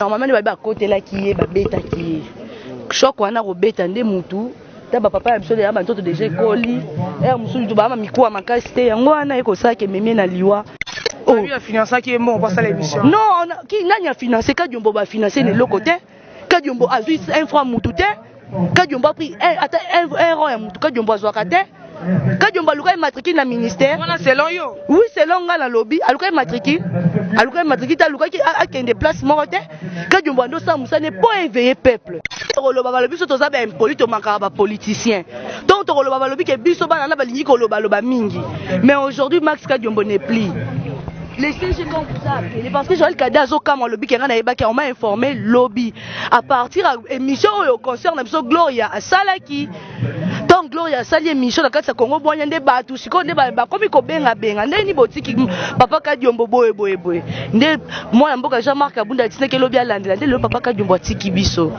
Normalement ba côté là qui est ba beta qui choc wana ko beta nde mutu ta ba papa ya biso ya ba ntoto déjà koli musu to ba mikuwa makasi te yango wana eko sake meme na liwa. Oh, lui a financé qui est bon pour ça l'émission. Non, qui n'a financé Kadiombo va financer les locaux. Kadiombo a juste un franc moutoute. Kadiombo a pris un rang à moutou. Kadiombo a zoakate. Kadiombo a loué matricule dans le ministère. C'est long yo. Oui, c'est long dans le lobby. A loué matricule. A loué matricule. A loué qui a un déplacement. Kadiombo a ça moussa n'est pas éveillé peuple. Le lobby sont tous impolites au macaraba politicien. Donc le lobby qui est biso banana balingi ko loba mingi. Mais aujourd'hui Max Kadiombo n'est plus. Les CG comme ça, parce que Joël Kadazo comme le lobby qui on m'a informé lobby à partir de émission au concerne Gloria à Salaki. Donc Gloria Sali émission dans le Congo boya ndé batu siko ndé ba comme ko benga ndé ni botiki papa Kadiombo boye ndé moi mboka Jean-Marc Abunda tisne ke lobby alandela ndé le papa Kadiombo tiki biso.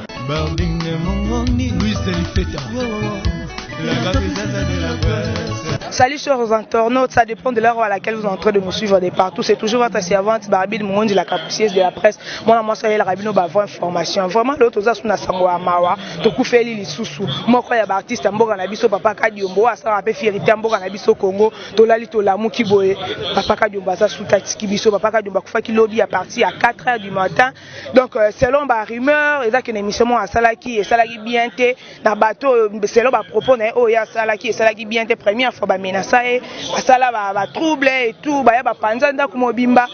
Salut chers internautes, ça dépend de l'heure à laquelle vous êtes en train de nous suivre de partout. C'est toujours votre servante Barbie de Mongondi, la capucieuse de la presse. Moi, ça y est, la rabino va avoir information. Vraiment, l'autre, ça, c'est une sangwa mawa. Toku fait li sousou. Moi, quand il y a artiste, Mboga Nabiso, papa Kadiombo, ça rappelle fierté, Mboga Nabiso Congo, Tolali Tolamu Kiboé, papa Kadiombo, ça sous Tatiki Biso, papa Kadiombo, qui lobby à partir à 4h du matin. Donc, selon ma rumeur, il y a une émission à Salaki et Salaki bien té, dans bateau, selon ma propos, il y a Salaki et Salaki bien té, première fois, menaçae basala ba trouble et tout ba ya ba panzanda kumobimba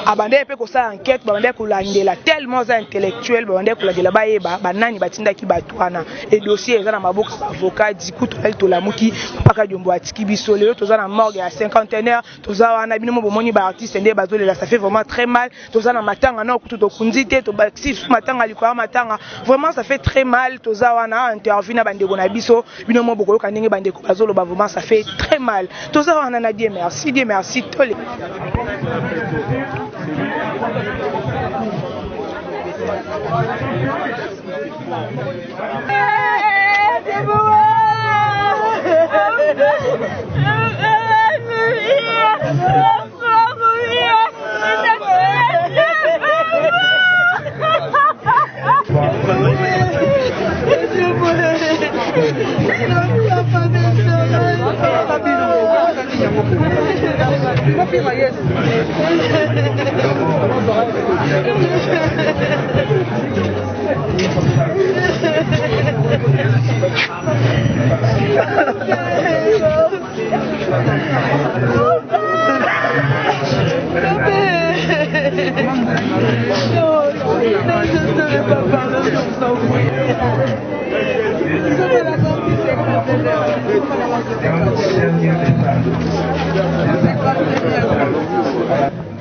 abande pe ko sa enquête bande ko landela tellement intellectuel bande ko landela ba yeba banani batinda ki batwana et dossier ezana maboka avocat dikuto el to lamuki papa Kadiombo atiki biso lelo tozana morgue à 50e toza wana bino bomoni ba artiste ndé bazolela ça fait vraiment très mal tozana matanga na okutu to kunzite to baxi matanga likwa matanga vraiment ça fait très mal toza wana interview na bande ko na biso bino mo bokolo kaningi bande ko bazolo ba vraiment ça fait très mal. Tout ça, on en a dit merci, Tolé.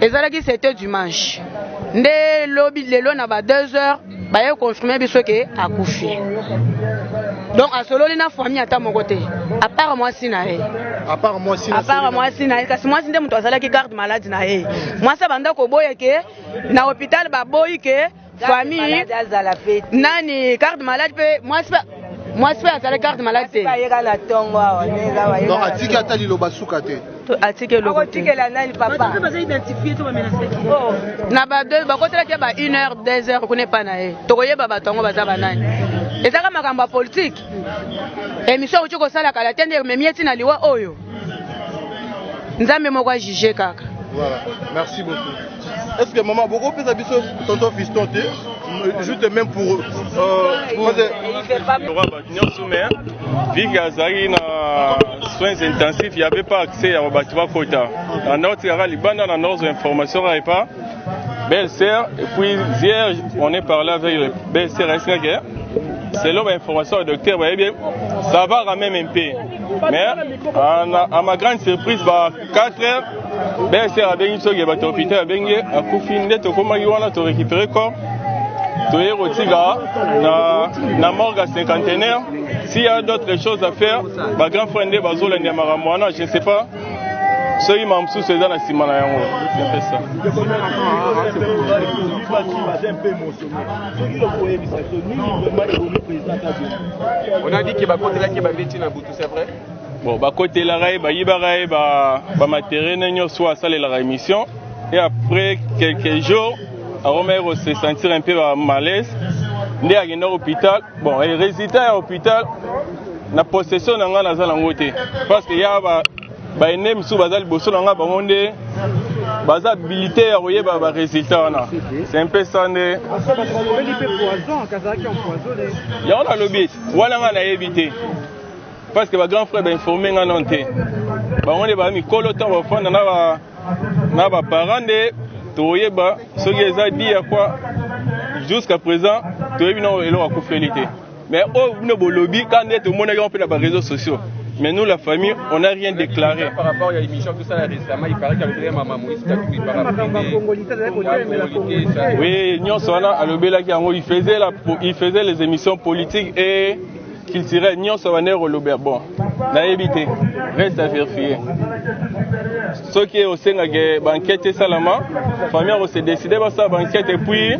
Ezalaki c'était dimanche. Ndé lobby lelo na ba 2h ba ye confirmer biso ke akufi. Donc à solo na famille ata mon côté. À part moi si na e. À part moi si na. À part moi si na e kasi moi si ndé muto azalaki garde maladie na e. Moi ça banda ko boye ke na hôpital ba boyi ke famille nani garde maladie pe moi c'est à la carte maladie. Donc atiki atali lo basuka te. Atiki lo la nani papa. Na ba deux ba côté là ki ba 1h 2h connaît pas na e. Tokoye ba batongo baza banani. Ezaka makamba politique. Émission uchi ko sala kala tende me mieti na liwa oyo. Nzambe moko a juger kaka. Voilà. Merci beaucoup. Est-ce que maman beaucoup peut abiso tonton fiston te juste même pour il fait pas vu qu'Azari na soins intensifs il n'y avait pas accès à bâtiment quota en notre Libana dans nos informations pas belle-sœur et puis hier on est parlé avec le belle-sœur SKG selon l'information du docteur ça va quand même un peu mais à ma grande surprise 4h belle-sœur a bien sauvé à l'hôpital a bien à Koufine to comment il va récupérer corps Toye Rotiga na morgue à 50e. S'il y a d'autres choses à faire, ma grand frère de Bazola Ndiamaramwana, je ne sais pas. Ceux qui m'ont sous dans la Simana Yango. Je fais ça. On a dit que côté là qui va venir na Boutou, c'est vrai? Bon, côté la rail, Yibaray, matériel, soit ça la émission. Et après quelques jours, aromero se sentir un peu à malaise ndé à l'hôpital bon et résultat à l'hôpital na possession na nga na za lango te parce que ya ba enem sou bazali boso na nga bangonde baza habilité à koyeba ba résultat wana c'est un peu ça ndé ya on a lobby wala nga na éviter parce que ba grand frère ba informer nga non te bangonde ba mi kolota ba fanda na ba parents de toyeba soki eza dit à quoi jusqu'à présent toyebi na elo akufélité mais au no lobby quand tout le monde est dans les réseaux sociaux. Mais nous, la famille, on n'a rien déclaré. Par rapport à l'émission, tout ça récemment, il paraît qu'à Maman Moïse, oui, il faisait les émissions politiques et qu'il tirait Nyon Savaner au Lobert. Bon, on a évité. Reste à vérifier. Ce qui est au sein de la banquette Salama, la famille a décidé de faire banquette et puis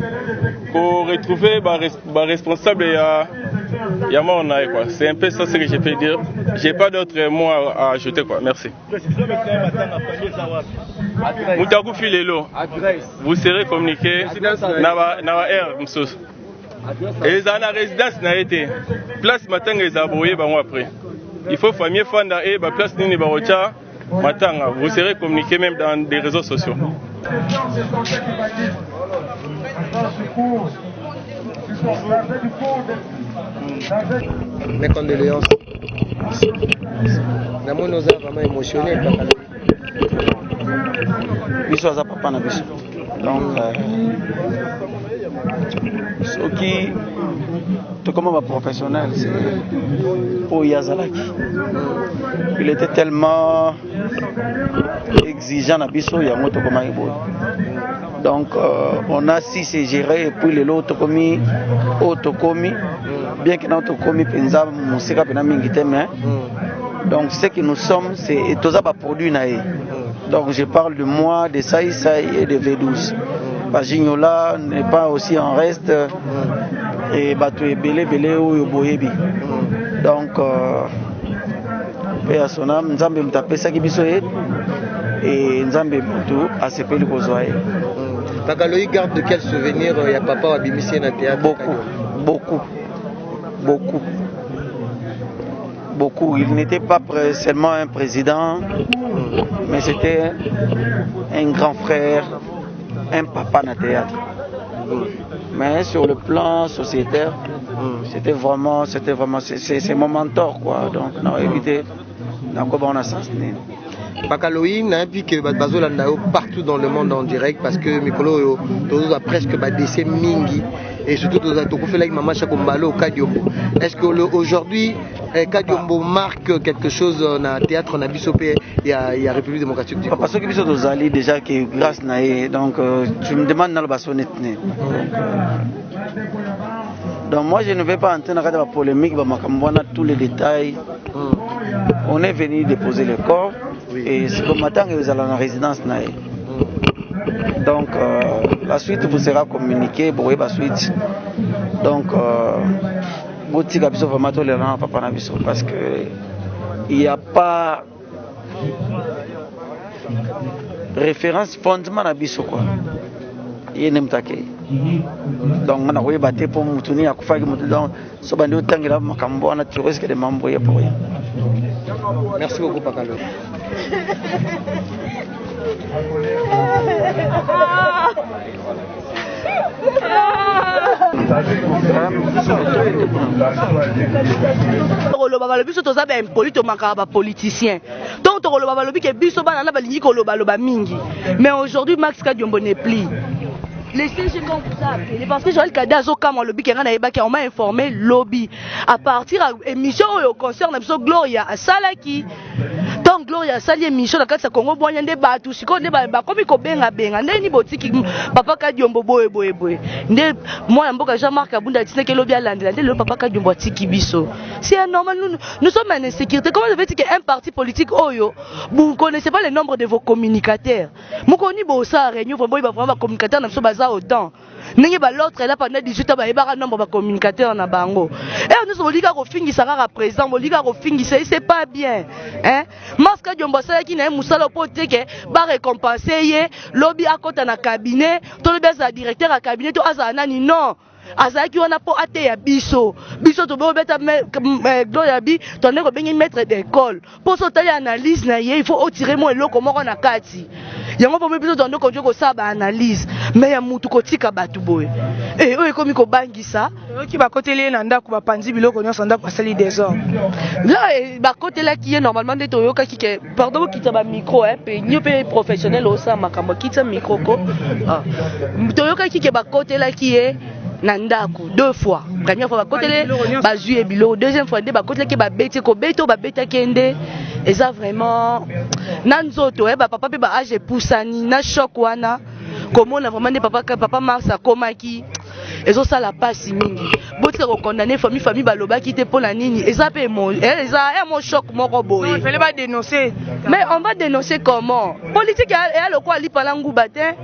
pour retrouver les responsables c'est un peu ça ce que je peux dire. J'ai pas d'autres mots à ajouter quoi. Merci. Moutakou Filelo. Vous serez communiqué na air msos. Et ils ont la résidence n'a été place matin les aboyés bango après. Il faut famille fanda et place nini barocha matanga. Vous serez communiqué même dans des réseaux sociaux. Mes condoléances. Namon nous a vraiment émotionné. Biso aza papa na biso. Donc ce qui tout comme un professionnel, c'est pour Yazalaki. Il était tellement exigeant à biso ya moto comme Ibo. Donc on a si c'est géré et puis les autres commis autocomi bien que notre commis penza musika pena mingite mais donc ce que nous sommes c'est tous pas produit naé. Donc je parle de moi, de Saï et de V12. Pagignola n'est pas aussi en reste et bateau belé ou boyebi. Donc et à son âme Nzambe mtape ça qui biso et Nzambe mutu a sepeli kozwaye. Bakaloï garde de quel souvenir il y a papa à Bimissé dans le théâtre? Beaucoup. Il n'était pas seulement un président, mais c'était un grand frère, un papa dans le théâtre. Mais sur le plan sociétaire, c'était vraiment c'est mon mentor quoi. Donc on a évité on a sens. Bakaloï n'a vu que Bazolanda partout dans le monde en direct parce que Mikolo a presque décès mingi et surtout tout fait avec maman Chakombalo Kadiombo. Est-ce que aujourd'hui Kadiombo marque quelque chose dans le théâtre en Abissopé et à République démocratique du Congo? Parce que Biso Dozali déjà que grâce naé donc tu me demandes dans le basson donc moi je ne vais pas entrer dans la polémique tous les détails. On est venu déposer le corps. Et c'est comme matin que vous allez en résidence. Donc la suite vous sera communiquée pour la suite. Donc parce que il n'y a pas référence fondement à biso quoi. Donc on a voulu battre pour Moutouni à Koufagi Moutoudan. Sobando Tangira Makambo, on a toujours risque de m'embrouiller pour rien. Merci beaucoup Pakalo. Le biso toza ba impolite makaba politicien. Donc to le balobi ke biso bana na balingi ko loba mingi. Mais aujourd'hui Max Kadiombo n'est plus. Laissez-moi comme ça appeler parce que Joël Kadazo comme lobby qui on m'a informé lobby à partir de émission au concert de Gloria à Salaki. Donc Gloria Sali émission dans le Congo boya ndé batu siko ndé ba comme ko benga ndé ni botiki papa Kadiombo boye ndé moi mboka Jean-Marc Abunda disait que lobby a landé ndé le papa Kadiombo tiki biso. C'est normal nous sommes en insécurité. Comment vous faites qu'un parti politique oyo vous ne connaissez pas le nombre de vos communicateurs. Mukoni bo sa réunion vraiment communicateurs na so baza autant. ndenge l'autre là pendant 18 ans ba yebaka nombre ba communicateur na bango et nous bolika ko fingisa kaka président bolika ko fingisa c'est pas bien hein maska Diombo sala ki na musala po teke ba récompenser ye lobby akota na cabinet to le beza directeur à cabinet to aza nani non azaki wana po ate ya biso to bo beta gloria bi to ne ko bengi maître d'école pour so tali analyse na ye il faut tirer mo eloko moko na kati yango po biso to ndoko joko sa ba analyse mais ya mutu ko tika batu boye oyo komi ko bangisa ki ba koteli na ndako ba panzi biloko nyonso ndako asali désordre là ba kotela ki normalement de to yoka ki ke pardon ki ta ba micro pe nyope professionnel au sa makambo ki ta micro ko to yoka ki ke ba kotela ki Nandaku 2 fois. Première fois, bakotele bazui ebilo. Deuxième fois, bakotele ke babeti ko beto babeta kende. Et ça vraiment nanzoto papa pe ba age poussani na choc wana. Comment on a vraiment des papa Mars a komaki. Ezo sala passe mingi. Bote ko condamner famille baloba qui te pour la nini. Et ça pe mon mon choc moko boy. Il fallait pas dénoncer. Mais on va dénoncer comment? Politique et le quoi li palangu batin.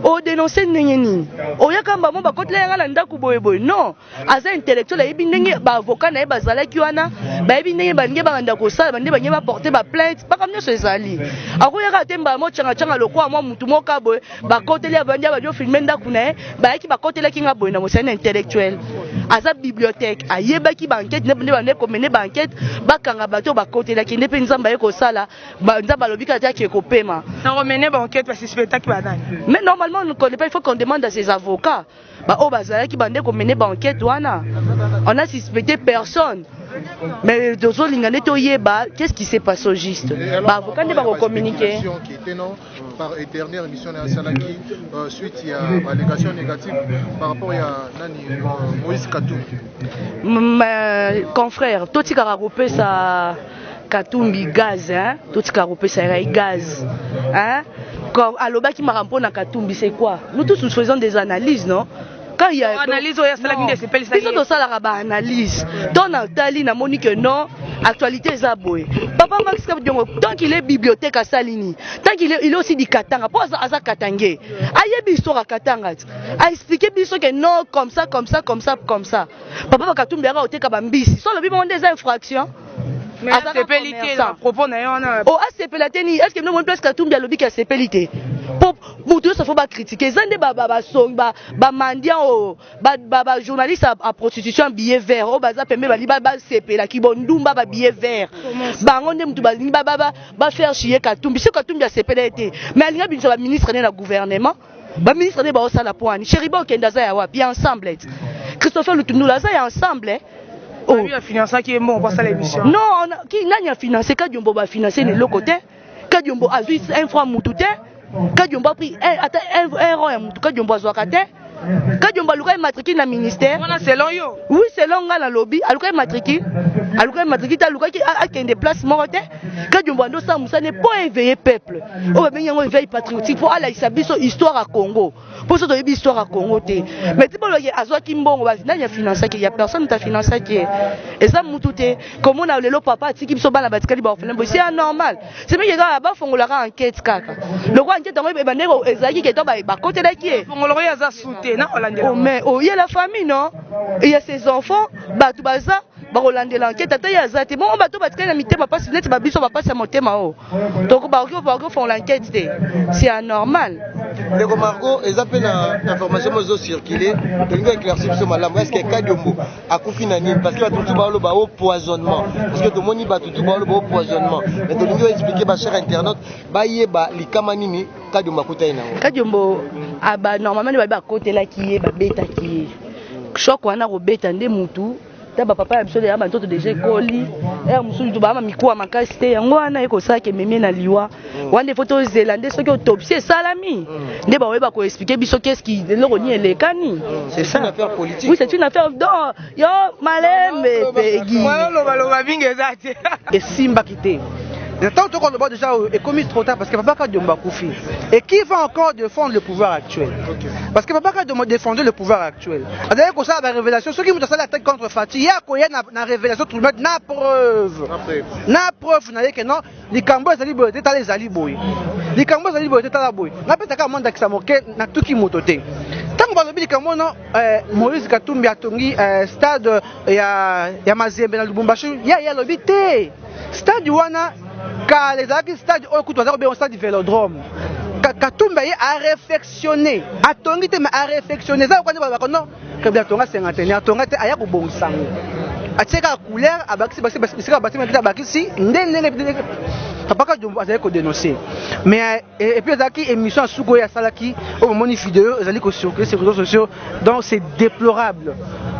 O dénoncer nini o yakamba mo bakotela yanga na ndaku boye non aza intellectuel ebi ndenge ba avocat na bazala ki wana ba ebi ndenge ba ndenge ba ndako sala ba ndenge ba porter ba plainte pas comme ça ezali akoyaka temba mo changa lokwa mo mutu moka boye bakotela ba ndenge ba jo filmer ndaku na ba yaki bakotela ki nga boye na mo c'est intellectuel aza bibliothèque ayebaki ba enquête ne bande ko mener ba enquête bakanga bato bakotela ki ndepe nzamba yeko sala ba nzamba lobika ta ki ko pema na remene ba enquête ba suspectacle ba nani mais normalement on ne connaît pas, il faut qu'on demande à ses avocats. On a suspecté personne. Mais qu'est-ce qui s'est passé au juste? Avocat ne va pas communiquer. Par dernière émission de Salaki, suite à l'allégation négative par rapport à Moïse Katumbi. Confrère, tout ce qui a regroupé ça. Katumbi gaz, hein? Tout ce qui a regroupé ça gaz, hein? Comme Aloba qui m'a rempli na Katumbi, c'est quoi? Nous tous nous faisons des analyses, non? Quand il y a analyse, il y a analyse. Dans Nathalie, na Monique, non, actualité Zaboé. Papa Max Kabdiongo, tant qu'il est bibliothèque à Salini, tant qu'il est aussi du Katanga, pas à Katangé. Aïe, histoire à Katanga. A expliqué que non, comme ça. Papa Katumbi a été Kabambisi. Sur le bilan des infractions. Mais ACPLité, à propos d'ailleurs. Oh, ACPLité, est-ce que nous avons place Katumbi à l'objet qui a ACPLité? Pour tout ça, faut pas critiquer. Zande mendiant, journaliste à prostitution billet vert. Oh, baza pembe ba CP la kibondumba ba billet vert. Bangonde mutu ba faire chier Katumbi. Si Katumbi a ACPLité, mais alinga binso ba ministre na gouvernement, ba ministre ba osala poani. Cheriba Kendaza ya wapi ensemble. Christopher Lutundu la za ya ensemble. Oh, il a financé qui est bon pour ça l'émission. Non, qui n'a financé Kadiombo va financer le côté. Kadiombo a vu un franc moutouté. Kadiombo a pris un roi moutou Kadiombo a zoakate. Kadiombo a matriculé dans le ministère. Selon yo. Oui, selon la lobby, a matriculé. A qui des places mortes. Kadiombo a ça Moussa n'est pas éveillé peuple. Oh, ben il y a un éveil patriotique pour aller sa histoire à Congo. Pour ça, il y a une histoire à Congo. Mais tu peux le dire, il y a financé, il y a personne qui a financé. Et ça, comme on a le papa, qui sont là, c'est anormal. C'est même qu'il y a une enquête. Le roi enquête, il y a la famille, non? Il y a ses enfants, Rolande l'enquête, bon, on va tout battre la mité, papa, c'est pas biso, papa, c'est monté mao. Donc, on font l'enquête, c'est anormal. Les Margot, ils appellent l'information qui circulé, ils ont éclairci sur Malam. Est-ce que Kadiombo a confiné parce qu'il va tout parler au poisonnement? Parce que tout le monde va tout parler au poisonnement. Mais tout le monde va expliquer, cher internaute, les Kamanini, Kadiombo a Kadiombo, normalement, il va côté là qui est, bêta qui est. Choc, on a robeta des moutous. Papa a besoin de tout déjà colis et musu tu ba miko makasi te yango wana eko sa ke meme na liwa wande photos zélandais soki autopsie salami nde ba weba ko expliquer biso qu'est-ce qui le roni elekani c'est ça une affaire politique. Oui, c'est une affaire d'or yo malembe pegi moi lo ba binga ezate et simba kité. Tant qu'on le voit déjà est commis trop tard parce que Papa Kadiombo Koufi. Et qui va encore défendre le pouvoir actuel? Parce que Papa Kadiombo défendait le pouvoir actuel. D'ailleurs, quand ça la révélation, ceux qui m'ont fait la tête contre Fatih, il y a quoi na révélation tout le monde na preuve. Na preuve na que non, les Cambos ali boy, t'as les ali boy. Les Cambos ali boy, t'as la boy. Na peut-être qu'à monde qui s'amoque na tout qui mototé. Tant que le Cameroun, Moïse Katumbi a tongi stade ya Mazembe na Lubumbashi, ya lobité. Stade wana ka les acquis stade au coup de stade du Vélodrome. Katumbi a réflexionné, a tongi te a réflexionné ça quand non que bien tonga cinquantenaire tonga te aya ko bonsango. A tcheka couleur a bakisi bakisi ndenge Papa Jombo a dénoncé. Mais et puis il émission Sugo ya Salaki au moment des vidéos, ils allaient sur les réseaux sociaux, donc c'est déplorable.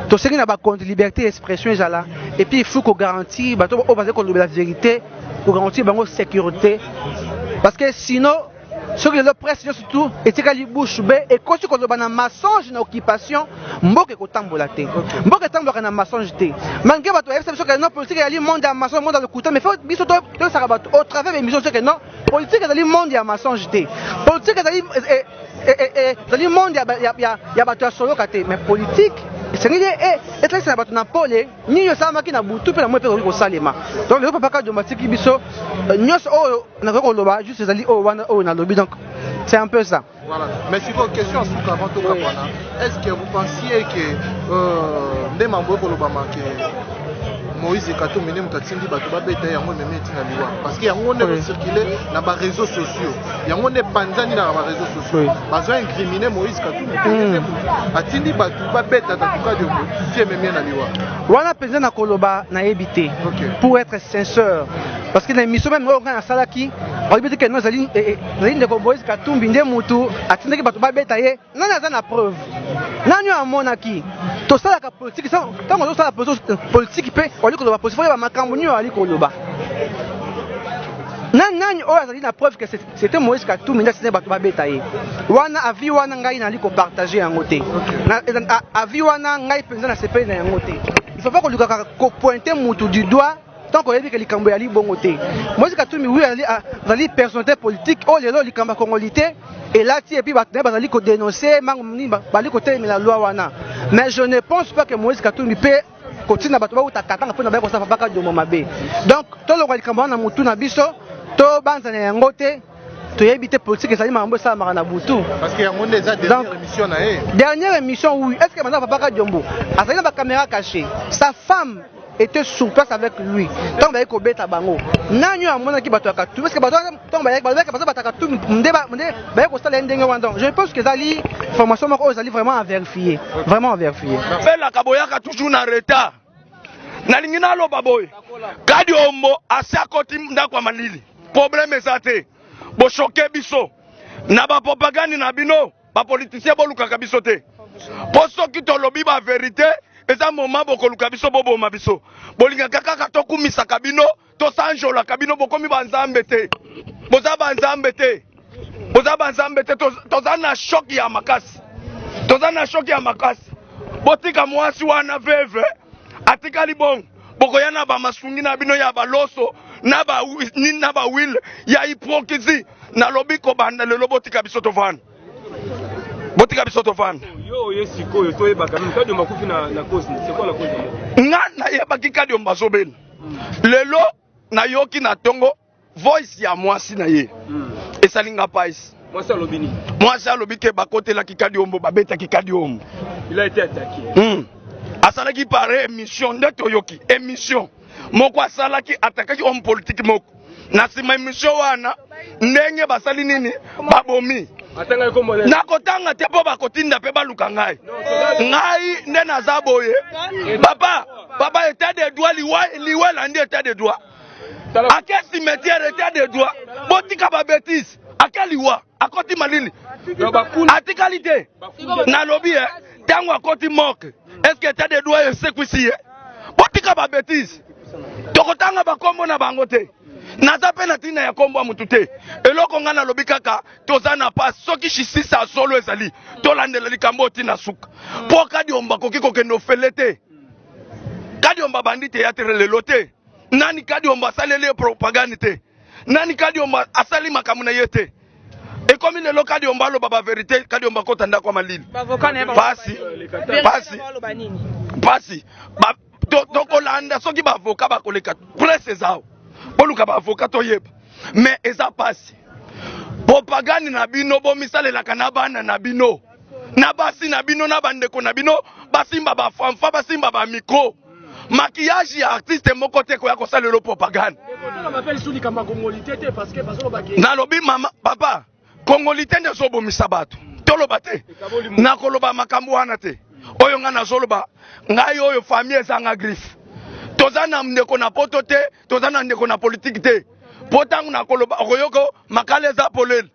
Tout ce qui n'a pas contre liberté d'expression là. Et puis il faut qu'on garantisse la vérité, pour garantir la sécurité. Parce que sinon, ce que le presse surtout, et c'est qu'à bouche et quand tu as un mensonge dans l'occupation, mboke ko tambola te. Mboke tambola na mensonge te. Manque ba to FCB que non politique ali monde à mensonge monde dans le couteau mais faut biso to ça rabat au travers émission que non politique ali monde à mensonge te. Politique ali monde ya ba to solo kate mais politique c'est que et là ça ba to na pole ni yo sama ki na butu pe na mo pe ko salema. Donc le papa ka jomba tiki biso nyos o na ko loba juste ali o wana o na lobi donc c'est un peu ça. Voilà. Mais si vos questions avant tout Kapana, est-ce que vous pensiez que des membres pour l'Obama que Moïse Katumbi ne mutatindi batu ba beta yango meme etina liwa parce que yango ne circuler na ba réseaux sociaux yango ne panzani na ba réseaux sociaux bazo incriminer Moïse Katumbi atindi batu ba beta ta tuka de tie meme na liwa wana penza na koloba na ebité pour être sincère parce que na mission même on a salaki on dit que nous allons de Moïse Katumbi nde mutu atindi batu ba beta ye nana za na preuve nani a monaki to sala ka politique ça tant on sala politique pe on va poser ma makambo ali koloba nani o azali na preuve que c'était Moïse Katumbi ndasine bato babeta ye wana avi wana ngai na liko partager yango te na avi wana ngai penza na sepeli na yango te il faut pas que luka ko pointer mutu du doigt tant qu'on dit que likambo ali bongo te Moïse Katumbi oui azali personnalité politique o lelo likamba congolité et là ti et puis bato bazali ko dénoncer mangomni bali ko te la loi wana mais je ne pense pas que Moïse Katumbi peut continue bato ba utakatanga pona ba ko sa papa Jombo mabe donc to lo likambo na mutu na biso to banza na yango te to yebite politique ezali mambo sa mara butu parce que yango déjà dernière émission oui est-ce que maintenant papa Jombo azali na ba caméra cachée sa femme était sur place avec lui donc ba ko beta bango nanyo amona ki bato akatu parce que bato donc ba parce que bato ndeba ba ko sala ndenge wana donc je pense que ezali formation moko ezali vraiment à vérifier fait la kaboyaka toujours na retard na lingina lo baboy kadi ombo asa koti ndakwa malili problème ezate bo choquer biso na ba propagande na bino ba politicien bo luka biso te poso ki to lobi ba vérité eza moment boko luka biso bobo mabiso bolinga kaka to kumisa kabino to sanjola kabino bokomi banzambe te boza banzambe te to za na choc ya makasi botika mwasi wana veve atikali bon bokoyana ba masungi na bino ya baloso na ba will ya hypocrisie na lobi ko banda lelo botika biso to vana yo yesiko to yeba quand même kadi makufi na cause c'est quoi la cause na yeba kadi ombazobeli lelo na yoki na tongo voice ya mwasi na ye esalinga pais mwasi alobi ke bakotela kikadi ombo babeta kikadi ombo il a été attaqué asalaki pare émission nde toyoki émission moko asalaki atakaki homme politique moko na sima émission wana ndenge basali nini babomi nakotanga te po bakotinda pe baluka ngai nde naza boye papa état de droit liwe landi état de droit ake cimetière état de droit botika babétise ake liwa akoti malili atikali te nalobi tango akoti moke est-ce que état de droit esekwisi ye botika babétise tokotanga bakombo na bango te naza pe na tina ya kombo ya mutu te eloko nga nalobi kaka toza na pas soki justice ya solo ezali tolandela likambo tina suka mpo kadi omba koki kokende ofele te kadi omba bandi teatre lelo te nani kadi omba asaleli propagande te nani kadi omba asali makambo na ye te ekomi lelo kadi omba aloba baverité kadi omba kota ndako ya malili pasi tokolanda soki bavoka bakoleka presse ezao boluka bavoka toyeba mais eza pasi propagande na bino bomisalelaka na bana na bino na basi na bino na bandeko na bino basimba ba famfa basimba ba micro maquillage ya artiste moko te ko ya kosala le propagande na lobi mama papa congolité nde zo bomisa bato toloba te na koloba makambo wana te oyo nga nazoloba ngai oyo famille ezanga griffe toza na ndeko na poto te toza na ndeko na politique te potangu na koloba okoyoko makale eza polele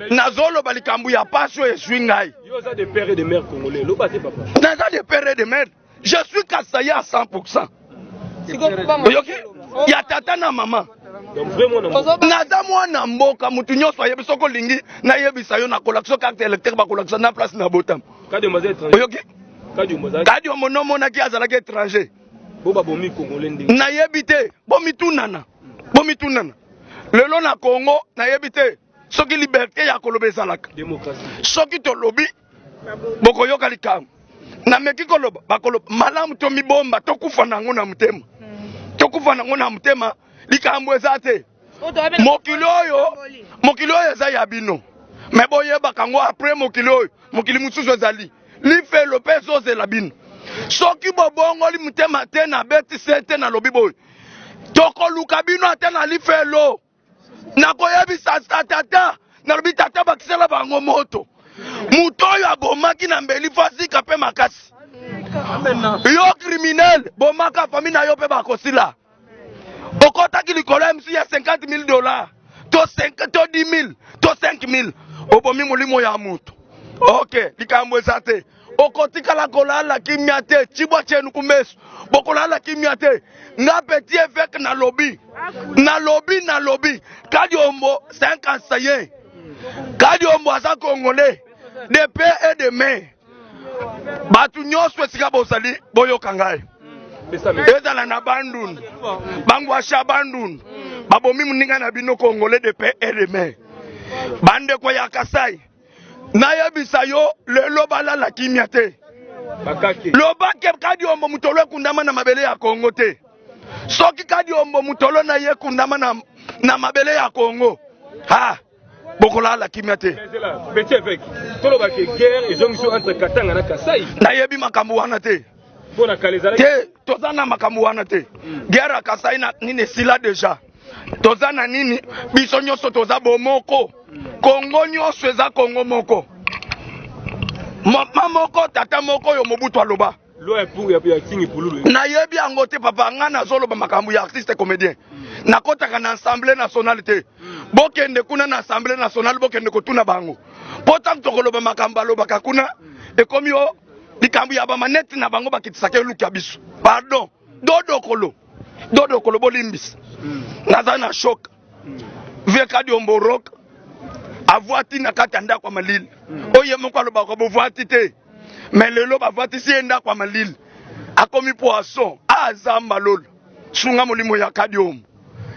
nazoloba likambo ya pasi oyo eswi ngai Yoza des pères et des mères congolais loba te papa naza des pères et des mères je suis kasaye à 100%. Oyoki ya tata na mama donc vraiment naza mwana mboka mutu nyonso ayebi soko lingi na yebisa yo na kolakso carte électeur ba kolakso na place na botam kadi maza étranger oyoki kadi omono monaki azalaki étranger boba bomi congolais ndenge na yebite bomitunana lelo na Congo na yebite soki liberté ya koloba ezalaka démocratie soki tolobi bokoyoka likambo na meki koloba bakoloba malamu to mibomba tokufa nango na mutema likambo eza te mokili oyo eza ya bino me boyebaka ngo après mokili mosusu ezali lifelo mpe ezozela bino soki bobongoli mutema te na beti se te na lobi boyo tokoluka bino ate na lifelo nakoyebisa tata nalobi tata bakisela bango moto mutu oyo abomaki na mbeli fasika mpe makasi yo criminel bomaka fami na yo mpe bakosila okotaki likolo ya misi ya $50,000 to 10,000 to 5,000 obomi molimo ya mutu ok likambo eza te okotikala kolala kimia te chibwa chenu kumeso bokolala kimia te nga petit évêque na lobi kadi ombo 50 kadi ombo aza congolais de paix et de main batu nyonso esika bozali boyoka ngai ezala na bandundu bangwasha bandundu babomi moninga na bino congolais de paix et de main bandeko ya Kasai nayebisa yo lelo balala kimia te lobake kadi ombo mutolo ekundama na mabele ya Congo te soki kadi ombo mutolo na ye kundama na mabele ya Congo ha bokolala kimia te petit évêque toloba ke guerre ezongiso entre Katanga na Kasai nayebi makambo wana te bona kalezala te toza na makambo wana te guerre Kasai na nini sila deja toza na nini biso nyonso toza bomoko Congo nyonso eza Congo moko mama moko tata moko yo Mobutu aloba lo ya pour ya tingi pululu nayebi yango te papa nga nazoloba makambo ya artiste comédien nakotaka na assemblée nationale te bokende kuna na assemblée nationale bokende kotuna bango pota tokoloba makambo alobaka kuna ekomi yo likambo ya bamaneti na bango bakitisaka eluki ya biso pardon dodokolo bolimbisa naza na shoka vie kadi omboroka avwati na kati ya ndako ya malili oye moko alobaka bovwati te me lelo bavwatisi ye ndako ya malili akomi poisson azamba lolo sunga molimo ya kadi ombo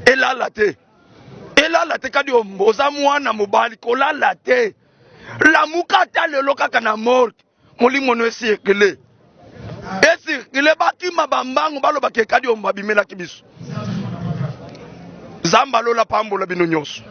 elala te kadi ombo oza mwana mobali kolala te lamuka ta lelo kaka na morgue molimo no esirkile bakima bambango balobaka kadi ombo abimelaki biso zamba lola pambola bino nyonso.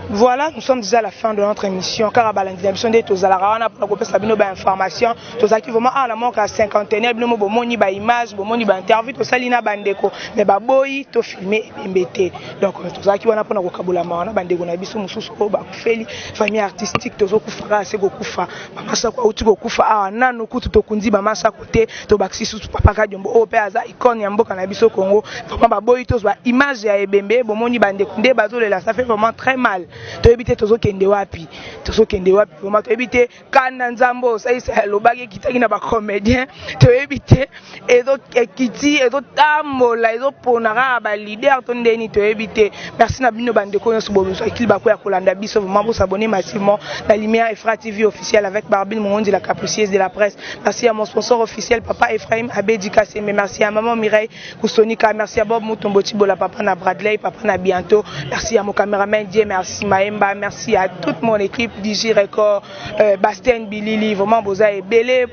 Voilà, nous sommes déjà à la fin de notre émission. Car à l'émission de Tozalaravana pour couper sa bino information, Tozaki vraiment à la manque à 50e, bino bomoni ba image, bomoni ba interview, to salina bandeko, mais ba boy to filmer mbete. Donc Tozaki wana pona ko kabula mawana bandeko na biso mususu ko ba kufeli famille artistique tozo kufara se go kufa. Mama sa kwa uti go kufa a nanu kutu to kundi mama sa côté to baxi susu papa ka jombo o pe aza icône ya mboka na biso Congo. Vraiment ba boy to ba image ya ebembe bomoni bandeko nde bazolela ça fait vraiment très mal. To éviter tozo kende wapi vraiment to éviter kana nzambo ça c'est le bagage qui tagina ba comédien to éviter ezo ekiti ezo tambola ezo ponara ba leader to ndeni to éviter merci na bino bande ko nso bozo ekili ba ko ya kolanda biso vraiment vous abonner massivement la Lumière Efra TV officielle avec Barbine Mondi la capricieuse de la presse. Merci à mon sponsor officiel papa Ephraim Abedi Kasseme, merci à maman Mireille Kusonika, merci à Bob Mutombo Tibola, papa na Bradley, papa na Bian Jonathan, merci à mon caméraman Dieu, merci Maemba, merci à toute mon équipe DJ Record, Bastien Bilili, vraiment Boza et Belé,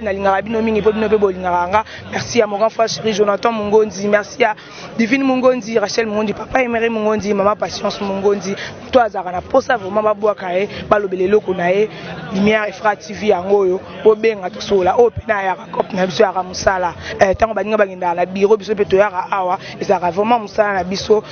merci à mon grand frère chéri Jonathan Mungondi, merci à Divine Mungondi, Rachel Mungondi, Papa Emery Mungondi, Maman Patience Mungondi, toi Azarana, pour ça vraiment Babouakae, Balobelelo Konae, Lumière et Fra TV Angoyo, Obenga Tosola, Opina Yara, Kop Nabiso Yara Moussala, Tango Baninga Bagenda, la Biro, Biso Petoyara Awa, et ça a vraiment Moussala Nabiso,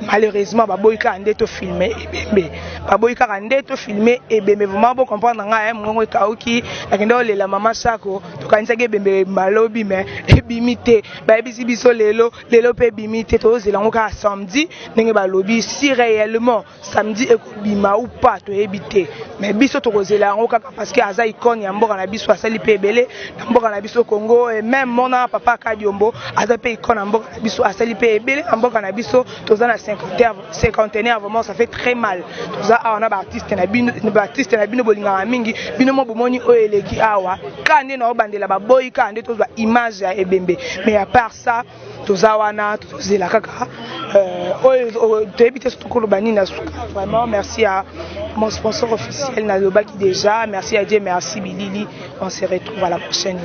malheureusement, Baboika Andeto filmé, et Bébé, Baboika Andeto filmé, et Bébé, vraiment, pour comprendre, Moungo Kaoki, la maman Sako, to Kansage Bébé Malobi, mais, et Bimité, Baby Biso Lelo, Lelo Pe Bimité, to Zelangoka samedi, Nengue Balobi, si réellement, samedi, et Bima ou pas, to éviter, mais Biso to Zelangoka, parce que Aza Icon, Yambo, Nabiso, Asali Pebele, Nambo, Nabiso Congo, et même mon papa Kadiombo, Aza Pe Icon, Nambo, Nabiso, Asali Pebele, Nambo, Nabiso, Tozana cinquantenaire, vraiment, ça fait très mal. Toza, on a Baptiste, Baptiste, Bino Bolinga Mingi, Bino Mobomoni, Oeleki Awa, Kande na Obandela, Baboy, Kande, Toza, image à Ebembe. Mais à part ça, Toza Wana, Toza la Kaka, vraiment, merci à mon sponsor officiel, Nalobaki déjà, merci à Dieu, merci Bilili, on se retrouve à la prochaine.